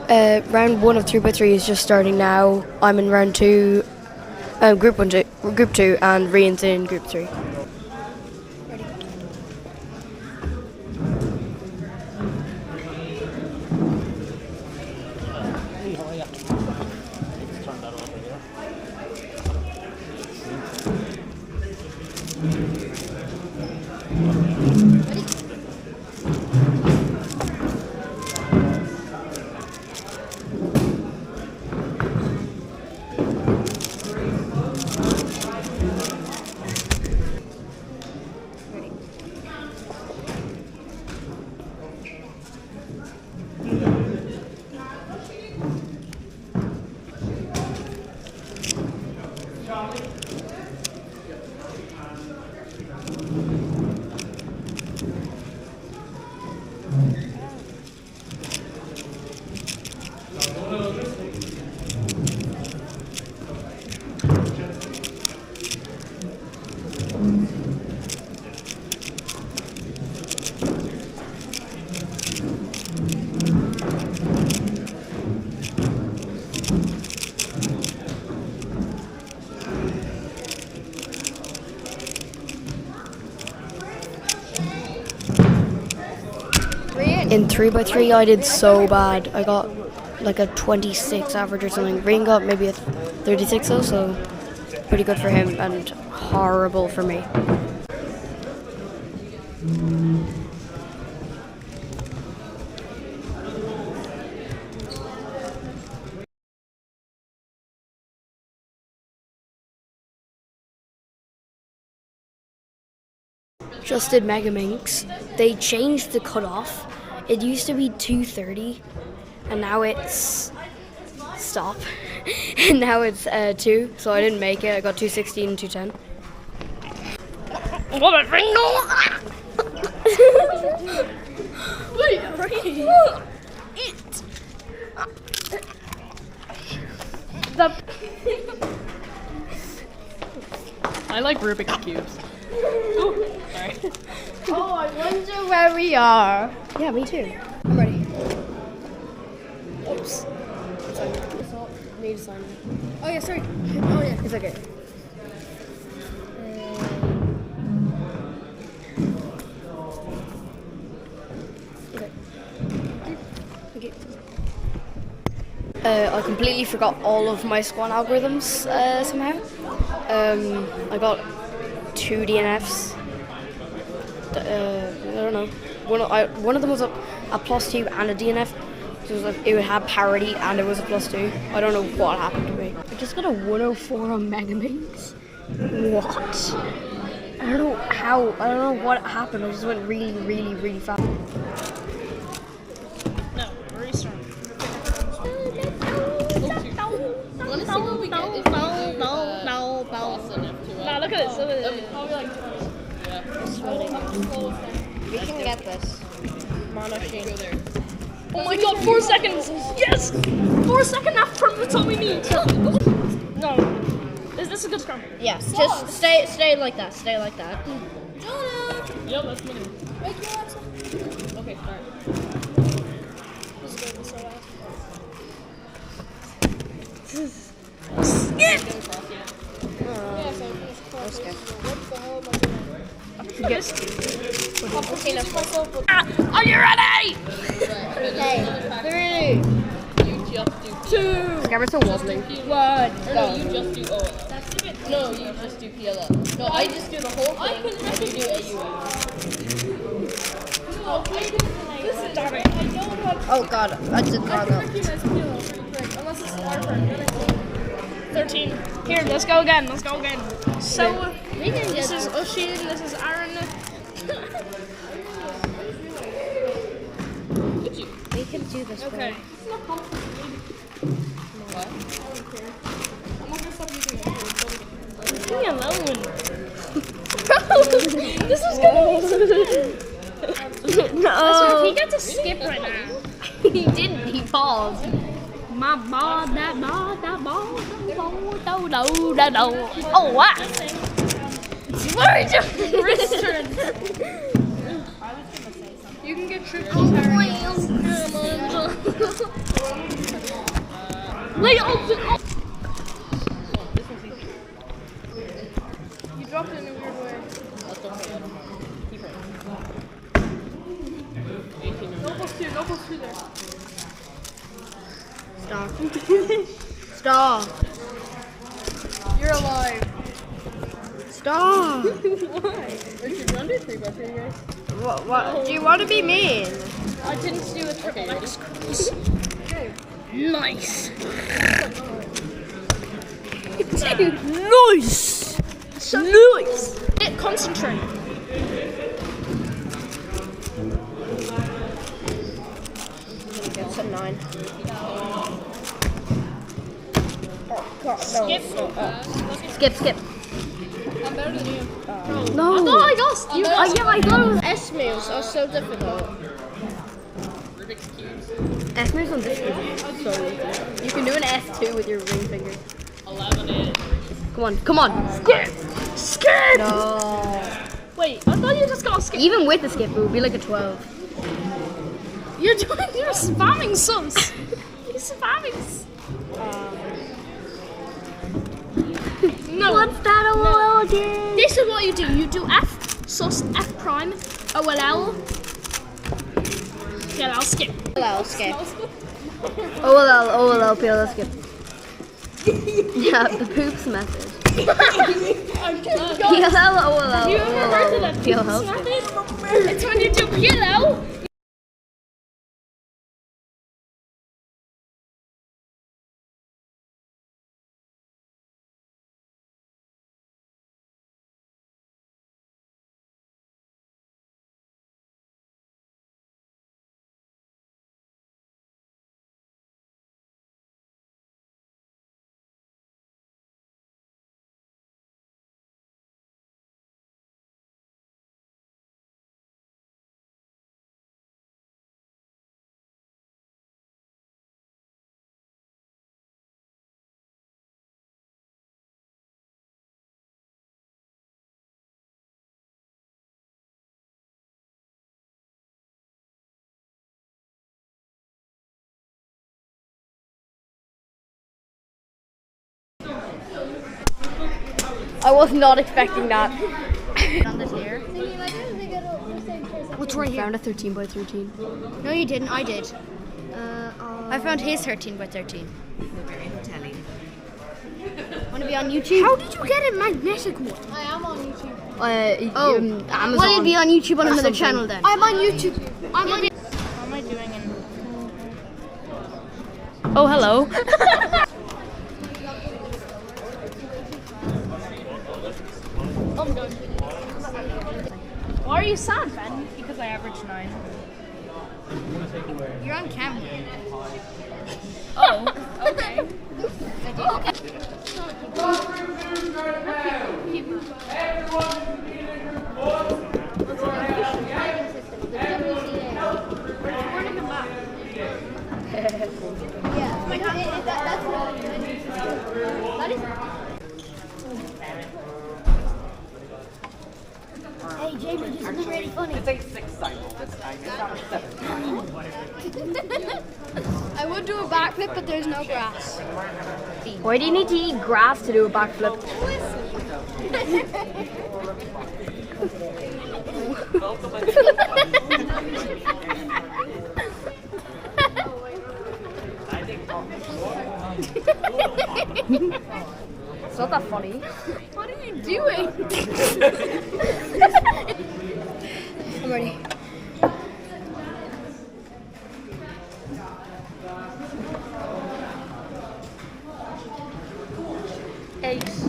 Round 1 of 3x3 is just starting now. I'm in round 2, group 2, and Rian's in group 3. In 3x3 I did so bad. I got like a 26 average or something. Rian got maybe a 36 though, so pretty good for him and horrible for me. Just did Mega Minx. They changed the cutoff. It used to be 2:30, and now it's stop. And now it's 2. So I didn't make it. I got 2:16 and 2:10. What a ringo! Wait, it. I like Rubik's cubes. Oh, sorry. Oh, I wonder where we are. Yeah, me too. I'm ready. Oops. Need to sign. Oh yeah, sorry. Oh yeah. It's okay. I completely forgot all of my squat algorithms somehow. I got 2 DNFs. I don't know. One of them was a +2 and a DNF. So it was like it had parity and it was a +2. I don't know what happened to me. I just got a 104 on Mega Minx. What? I don't know how. I don't know what happened. I just went really, really, really fast. No, restart. Let's see what we get if we do Nah, look at this. Look at this. We can get this. Mono shade. Oh my god, 4 seconds! Yes! 4 seconds after that's all we need. No. Is this a good scrum? Yes. Just stay like that. Stay like that. Jonah! Yep, that's me. Okay, start. This is going to be so bad. Skip! Are you ready? Okay. 3. You just do 2. Scabbard's so wobbly. 1. No, you just do OL. No, you just do PLL. No, I just do the whole thing and you do AUL. Oh god, I did wrong up. 13. Here, let's go again. Let's go again. So, this is Oshin, this is Aaron. We can do this. Okay. What? Leave me alone. This is gonna be No. he gets a skip right now. He didn't. He paused. My ball, that ball, that ball, that ball. Oh, wow. What are you doing? Wrist turn. You can get tripped. Lay it open. You dropped it in a weird way. No plus two there. Stop. Stop. You're alive. Stop. Why? Should we undo 3x3, guys? What? Do you want to be mean? I didn't do a triple X cross. Nice. Nice. Nice. Concentrate. It's a 9. Skip. I'm better than you. No. I thought I lost. You yeah, I thought it was S moves are so difficult. S moves on this game. So easy. You can do an S2 with your ring finger. 11. Come on. Skip. No. Wait, I thought you just got a skip. Even with the skip, it would be like a 12. You're spamming sus. You're spamming. No. What's that all again? This is what you do. You do F, sus, F prime, OLL. Yeah, I'll skip. Hello, skip. OLL, PLL, skip. Yeah, the poops method. PLL, OLL, You ever heard of that PLL. method? It's when you do PLL. I was not expecting that. On this here. What's right here? I found a 13 by 13. No, you didn't. I did. I found his 13 by 13. Want to be on YouTube? How did you get a magnetic one? I am on YouTube. Amazon. Why you be on YouTube on or another something. channel then? I'm on YouTube. How am I doing in... Oh, hello. I'm done. Why are you sad, Ben? Because I averaged 9. You're on camera. Oh, okay. Hey, Jamie, this is really funny. It's a 6 cycle this time, it's not a 7. I would do a backflip, but there's no grass. Why do you need to eat grass to do a backflip? It's not that funny. What are you doing? I'm ready. Ace.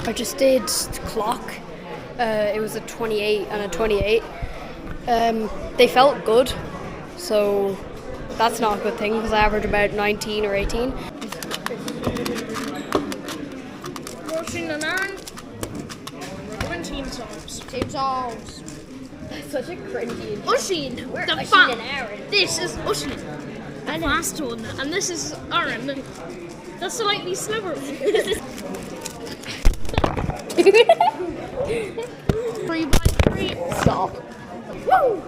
I just did clock. It was a 28 and a 28. They felt good, so that's not a good thing because I average about 19 or 18. Watching the man. 17 songs. Team songs. Such a cringy. Usheen, the fun. This is Usheen, the fast one, and this is Aaron, the slightly slimmer one. 3x3. Stop. Woo!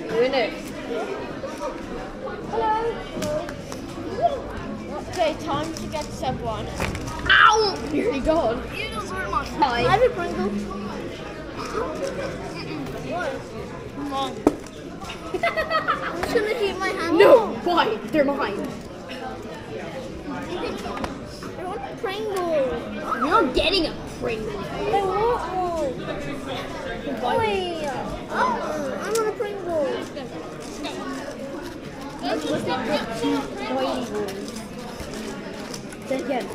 Doing it. Okay, time to get step one. Ow! Nearly gone. You deserve my Hi. I have a Pringle. Come on. I'm just gonna keep my hand. No, why? They're mine. I want a Pringle. You're not getting a Pringle. I want one. Wait. I want a Pringle. Say again.